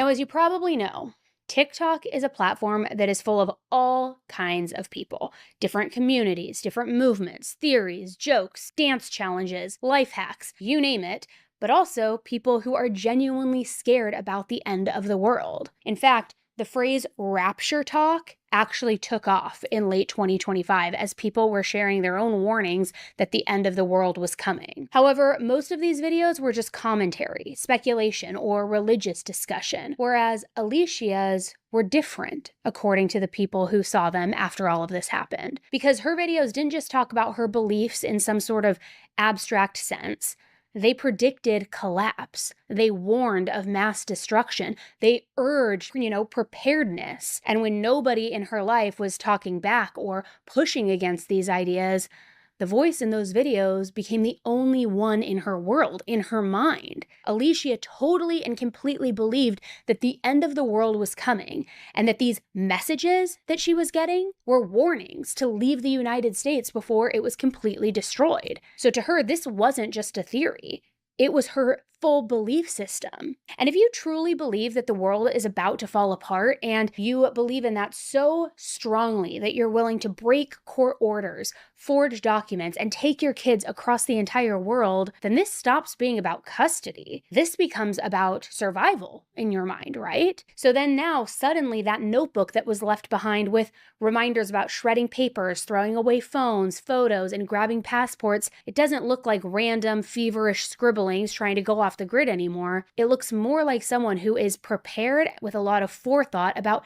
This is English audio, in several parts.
Now, as you probably know, TikTok is a platform that is full of all kinds of people, different communities, different movements, theories, jokes, dance challenges, life hacks, you name it, but also people who are genuinely scared about the end of the world. In fact, the phrase rapture talk actually took off in late 2025 as people were sharing their own warnings that the end of the world was coming. However, most of these videos were just commentary, speculation, or religious discussion, whereas Elleshia's were different, according to the people who saw them after all of this happened. Because her videos didn't just talk about her beliefs in some sort of abstract sense. They predicted collapse. They warned of mass destruction. They urged, preparedness. And when nobody in her life was talking back or pushing against these ideas, the voice in those videos became the only one in her world, in her mind. Elleshia totally and completely believed that the end of the world was coming, and that these messages that she was getting were warnings to leave the United States before it was completely destroyed. So to her, this wasn't just a theory. It was her full belief system. And if you truly believe that the world is about to fall apart, and you believe in that so strongly that you're willing to break court orders, forge documents, and take your kids across the entire world, then this stops being about custody. This becomes about survival in your mind, right? So then now, suddenly, that notebook that was left behind with reminders about shredding papers, throwing away phones, photos, and grabbing passports, it doesn't look like random, feverish scribblings trying to go off the grid anymore. It looks more like someone who is prepared with a lot of forethought about,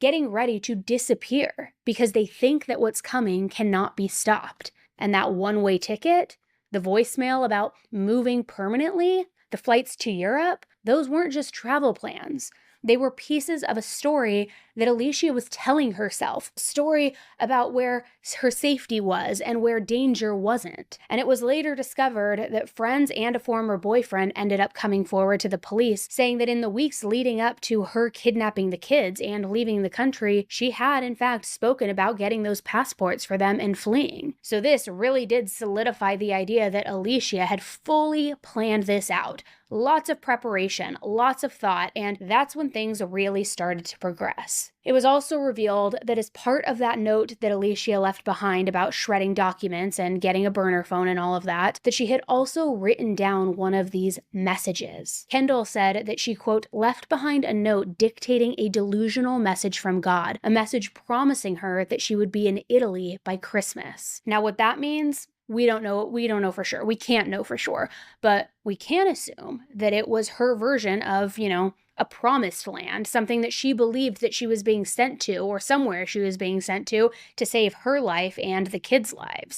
getting ready to disappear because they think that what's coming cannot be stopped. And that one-way ticket, the voicemail about moving permanently, the flights to Europe, those weren't just travel plans. They were pieces of a story that Elleshia was telling herself, a story about where her safety was and where danger wasn't. And it was later discovered that friends and a former boyfriend ended up coming forward to the police, saying that in the weeks leading up to her kidnapping the kids and leaving the country, she had in fact spoken about getting those passports for them and fleeing. So this really did solidify the idea that Elleshia had fully planned this out. Lots of preparation, lots of thought, and that's when things really started to progress. It was also revealed that as part of that note that Elleshia left behind about shredding documents and getting a burner phone and all of that she had also written down one of these messages. Kendall said that she, quote, left behind a note dictating a delusional message from God, a message promising her that she would be in Italy by Christmas. Now, what that means, we don't know for sure. We can't know for sure. But we can assume that it was her version of, a promised land, something that she believed that she was being sent to, or somewhere she was being sent to save her life and the kids' lives.